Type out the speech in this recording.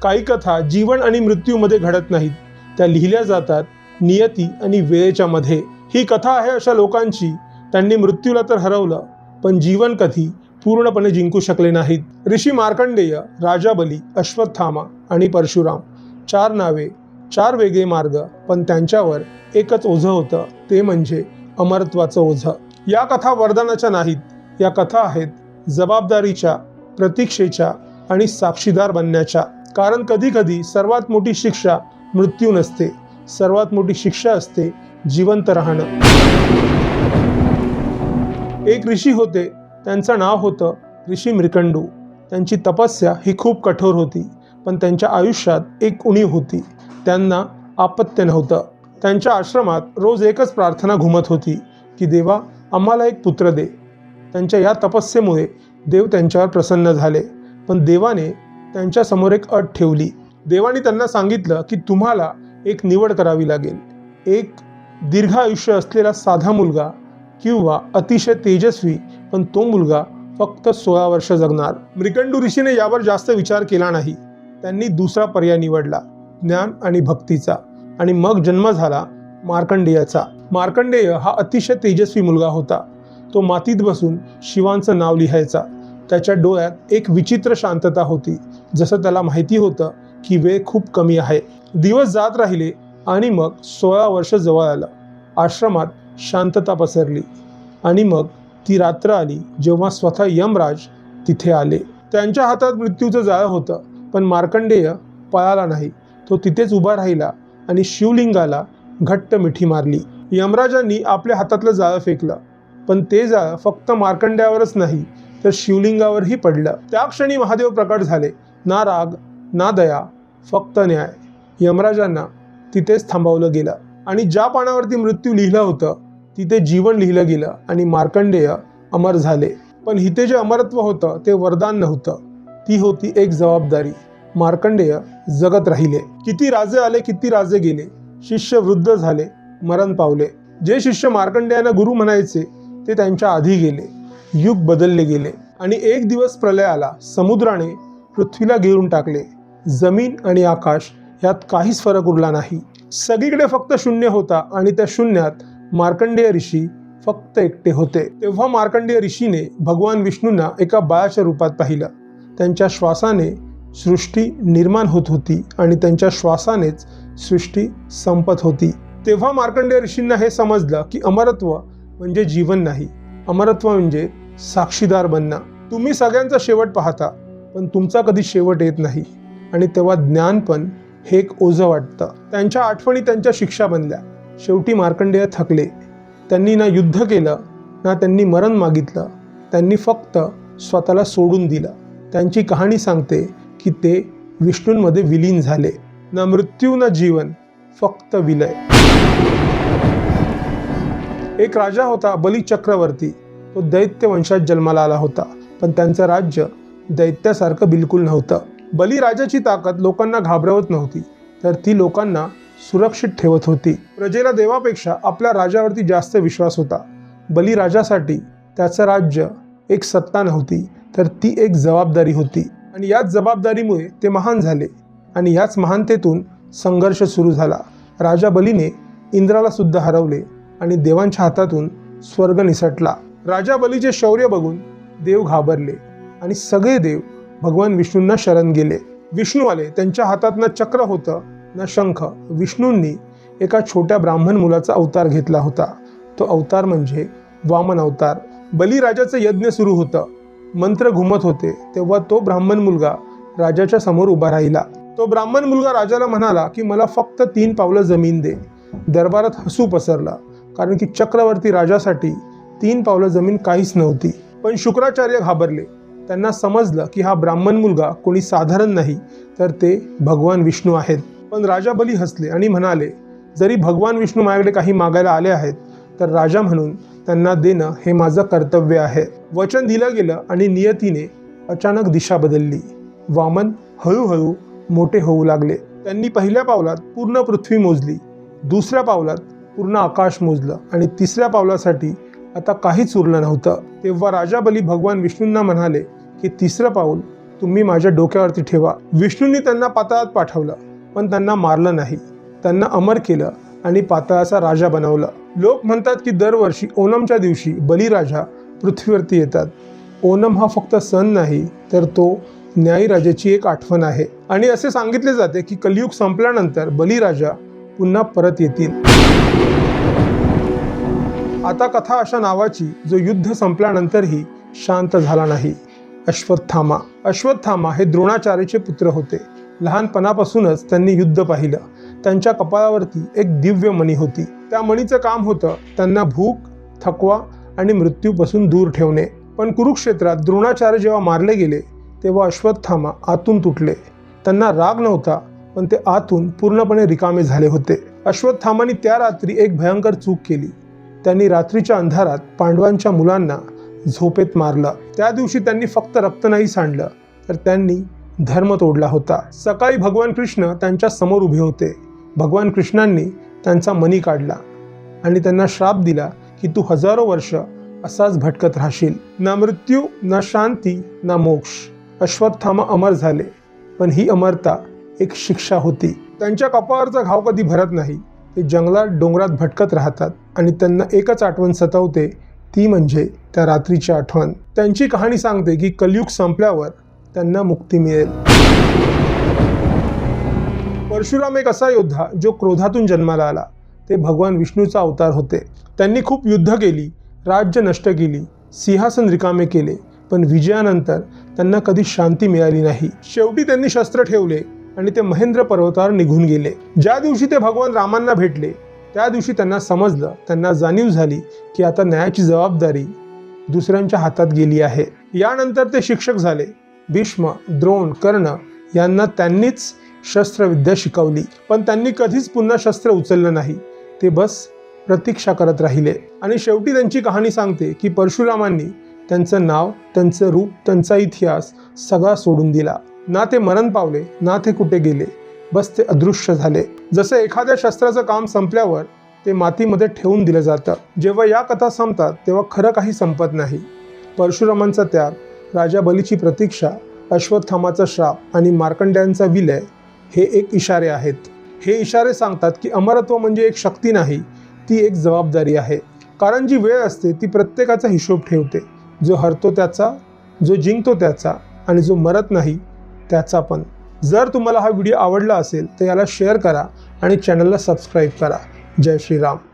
काही कथा जीवन आणि मृत्यूमध्ये घडत नाहीत, त्या लिहिल्या जातात नियती आणि वेळेच्या मध्ये. ही कथा आहे अशा लोकांची, त्यांनी मृत्यूला तर हरवलं पण जीवन कधी पूर्णपणे जिंकू शकले नाहीत. ऋषी मार्कंडेय, राजा बली, अश्वत्थामा आणि परशुराम, 4 नावे, 4 वेगळे मार्ग, पण त्यांच्यावर एकच ओझं होतं, ते म्हणजे अमरत्वाचं ओझं. या कथा वरदानाच्या नाहीत, या कथा आहेत जबाबदारीच्या, प्रतीक्षेच्या आणि साक्षीदार बनण्याच्या. कारण कधी कधी सर्वात मोठी शिक्षा मृत्यू नसते, सर्वात मोठी शिक्षा असते जिवंत राहणं. एक ऋषी होते, त्यांचं नाव होतं ऋषी मृकंडू. त्यांची तपस्या ही खूप कठोर होती, पण त्यांच्या आयुष्यात एक उणीव होती, त्यांना अपत्य नव्हतं. त्यांच्या आश्रमात रोज एकच प्रार्थना घुमत होती की देवा, आम्हाला एक पुत्र दे. त्यांच्या या तपस्येमुळे देव त्यांच्यावर प्रसन्न झाले, पण देवाने त्यांच्यासमोर एक अट ठेवली. देवाने त्यांना सांगितलं की तुम्हाला एक निवड करावी लागेल, एक दीर्घ आयुष्य असलेला साधा मुलगा किंवा अतिशय तेजस्वी, पण तो मुलगा फक्त 16 वर्ष जगणार. मृकंडू ऋषीने यावर जास्त विचार केला नाही. त्यांनी दुसरा पर्याय निवडला, ज्ञान आणि भक्तीचा. आणि मग जन्म झाला मार्कंडेयाचा. मार्कंडेय हा अतिशय तेजस्वी मुलगा होता. तो मातीत बसून शिवांचं नाव लिहायचा. त्याच्या डोळ्यात एक विचित्र शांतता होती, जसं त्याला माहिती होतं की वेळ खूप कमी आहे. दिवस जात राहिले आणि मग 16 वर्ष जवळ आलं. आश्रमात शांतता पसरली आणि मग ती रात्र आली जेव्हा स्वतः यमराज तिथे आले. त्यांच्या हातात मृत्यूचं जाळं होतं, पण मार्कंडेय पळाला नाही. तो तिथेच उभा राहिला आणि शिवलिंगाला घट्ट मिठी मारली. यमराजांनी आपल्या हातातलं जाळं फेकलं, पण ते जाळं फक्त मार्कंडेयावरच नाही तर शिवलिंगावरही पडलं. त्या क्षणी महादेव प्रकट झाले. ना राग ना दया, फक्त न्याय. यमराजांना तिथेच थांबवलं गेलं आणि ज्या पानावरती मृत्यू लिहिलं होतं तिथे जीवन लिहिलं गेलं आणि मार्कंडेय अमर झाले. पण इथे जे अमरत्व होतं ते वरदान नव्हतं, ती होती एक जबाबदारी. मार्कंडेय जगत राहिले. किती राजे आले, किती राजे गेले, शिष्य वृद्ध झाले, मरण पावले. जे शिष्य मार्कंडेयांना गुरु म्हणायचे ते त्यांच्या आधी गेले. युग बदलले गेले आणि एक दिवस प्रलय आला. समुद्राने पृथ्वीला गिळून टाकले. जमीन आणि आकाश यात काहीच फरक उरला नाही. सगळीकडे फक्त शून्य होता आणि त्या शून्यात मार्कंडेय ऋषी फक्त एकटे होते. तेव्हा मार्कंडेय ऋषीने भगवान विष्णूंना एका बाळाच्या रूपात पाहिलं. त्यांच्या श्वासाने सृष्टी निर्माण होत होती आणि त्यांच्या श्वासानेच सृष्टी संपत होती. तेव्हा मार्कंडेय ऋषींना हे समजलं की अमरत्व म्हणजे जीवन नाही, अमरत्व म्हणजे साक्षीदार बनणं. तुम्ही सगळ्यांचा शेवट पाहता, पण तुमचा कधी शेवट येत नाही. आणि तेव्हा ज्ञान पण हे एक ओझं वाटतं. त्यांच्या आठवणी त्यांच्या शिक्षा बनल्या. शेवटी मार्कंडेय थकले. त्यांनी ना युद्ध केलं ना त्यांनी मरण मागितलं, त्यांनी फक्त स्वतःला सोडून दिलं. त्यांची कहाणी सांगते की ते विष्णूंमध्ये विलीन झाले. ना मृत्यू ना जीवन, फक्त विलय. एक राजा होता बली चक्रवर्ती. तो दैत्य वंशात जन्माला आला होता, पण त्यांचं राज्य दैत्यासारखं बिलकुल नव्हतं. बली राजाची ताकद लोकांना घाबरवत नव्हती, तर ती लोकांना सुरक्षित ठेवत होती. प्रजेला देवापेक्षा आपल्या राजावरती जास्त विश्वास होता. बली राजासाठी त्याचं राज्य एक सत्ता नव्हती, तर ती एक जबाबदारी होती. आणि याच जबाबदारीमुळे ते महान झाले आणि याच महानतेतून संघर्ष सुरू झाला. राजा बलीने इंद्राला सुद्धा हरवले आणि देवांच्या हातातून स्वर्ग निसटला. राजा बलीचे शौर्य बघून देव घाबरले आणि सगळे देव भगवान विष्णूंना शरण गेले. विष्णू आले. त्यांच्या हातात ना चक्र होतं ना शंख. विष्णूंनी एका छोट्या ब्राह्मण मुलाचा अवतार घेतला होता. तो अवतार म्हणजे वामन अवतार. बलीराजाचं यज्ञ सुरू होतं. मंत्र घुमत होते. तेव्हा तो ब्राह्मण मुलगा राजाच्या समोर उभा राहिला. तो ब्राह्मण मुलगा राजाला म्हणाला की मला फक्त 3 पावलं जमीन दे. दरबारात हसू पसरला, कारण की चक्रवर्ती राजासाठी 3 पावलं जमीन काहीच नव्हती. पण शुक्राचार्य घाबरले. त्यांना समजलं की हा ब्राह्मण मुलगा कोणी साधारण नाही, तर ते भगवान विष्णू आहेत. पण राजा बली हसले आणि म्हणाले, जरी भगवान विष्णू माझ्याकडे काही मागायला आले आहेत, तर राजा म्हणून त्यांना देणं हे माझं कर्तव्य आहे. वचन दिलं गेलं आणि नियतीने अचानक दिशा बदलली. वामन हळूहळू मोठे होऊ लागले. त्यांनी पहिल्या पावलात पूर्ण पृथ्वी मोजली, दुसऱ्या पावलात पूर्ण आकाश मोजलं आणि तिसऱ्या पावलासाठी आता काहीच उरलं नव्हतं. तेव्हा राजा बली भगवान विष्णूंना म्हणाले की तिसरं पाऊल तुम्ही माझ्या डोक्यावरती ठेवा. विष्णूंनी त्यांना पाताळात पाठवलं, पण त्यांना मारलं नाही. त्यांना अमर केलं आणि पाताळाचा राजा बनवलं. लोक म्हणतात की दरवर्षी ओणमच्या दिवशी बलिराजा पृथ्वीवरती येतात. ओणम हा फक्त सण नाही, तर तो न्यायी राजाची एक आठवण आहे. आणि असे सांगितले जाते की कलियुग संपल्यानंतर बलिराजा पुन्हा परत येतील. आता कथा अशा नावाची जो युद्ध संपल्यानंतरही शांत झाला नाही. अश्वत्थामा. अश्वत्थामा हे द्रोणाचार्याचे पुत्र होते. लहानपणापासूनच त्यांनी युद्ध पाहिलं. त्यांच्या कपाळावरती एक दिव्य मणी होती. त्या मणीचं काम होतं त्यांना भूक, थकवा आणि मृत्यूपासून दूर ठेवणे. पण कुरुक्षेत्रात द्रोणाचार्य जेव्हा मारले गेले तेव्हा अश्वत्थामा आतून तुटले. त्यांना राग नव्हता, पण ते आतून पूर्णपणे रिकामे झाले होते. अश्वत्थामाने त्या रात्री एक भयंकर चूक केली. त्यांनी रात्रीच्या अंधारात पांडवांच्या मुलांना झोपेत मारलं. त्या दिवशी त्यांनी फक्त रक्त नाही सांडलं, तर त्यांनी धर्म तोडला होता. सकाळी भगवान कृष्ण त्यांच्या समोर उभे होते. भगवान कृष्णांनी त्यांचा मणी काढला आणि त्यांना श्राप दिला की तू हजारो वर्ष असाच भटकत राहशील. ना मृत्यू, ना शांती, ना मोक्ष. अश्वत्थामा अमर झाले, पण ही अमरता एक शिक्षा होती. त्यांच्या कपाळावरचा घाव कधी भरत नाही. ते जंगलात, डोंगरात भटकत राहतात आणि त्यांना एकच आठवण सतावते, ती म्हणजे त्या रात्रीची आठवण. त्यांची कहाणी सांगते की कलियुग संपल्यावर त्यांना मुक्ती मिळेल. परशुराम एक असा योद्धा जो क्रोधातून जन्माला आला. ते भगवान विष्णूचा अवतार होते. त्यांनी खूप युद्ध केली, राज्य नष्ट केली, सिंहासन रिकामे केले, पण विजयानंतर त्यांना कधी शांती मिळाली नाही. शेवटी त्यांनी शस्त्र ठेवले आणि ते महेंद्र पर्वतावर निघून गेले. ज्या दिवशी ते भगवान रामांना भेटले त्या दिवशी त्यांना समजलं, त्यांना जाणीव झाली की आता न्यायाची जबाबदारी दुसऱ्यांच्या हातात गेली आहे. यानंतर ते शिक्षक झाले. भीष्म, द्रोण, कर्ण यांना त्यांनीच शस्त्रविद्या शिकवली, पण त्यांनी कधीच पुन्हा शस्त्र उचललं नाही. ते बस प्रतीक्षा करत राहिले. आणि शेवटी त्यांची कहाणी सांगते की परशुरामांनी त्यांचं नाव, त्यांचं रूप, त्यांचा इतिहास सगळा सोडून दिला. ना ते मरण पावले, ना ते कुठे गेले, बस ते अदृश्य झाले. जसं एखाद्या शस्त्राचं काम संपल्यावर ते मातीमध्ये ठेवून दिलं जातं. जेव्हा या कथा संपतात तेव्हा खरं काही संपत नाही. परशुरामांचा त्याग, राजा बलीची प्रतीक्षा, अश्वत्थामाचा श्राप आणि मार्कंड्यांचा विलय हे एक इशारे आहेत. हे इशारे सांगतात की अमरत्व म्हणजे एक शक्ती नाही, ती एक जबाबदारी आहे. कारण जी वेळ असते ती प्रत्येकाचा हिशोब ठेवते. जो हरतो त्याचा, जो जिंकतो त्याचा आणि जो मरत नाही त्याचा पण. जर तुम्हाला हा व्हिडिओ आवडला असेल तर याला शेअर करा आणि चॅनलला सबस्क्राईब करा. जय श्रीराम.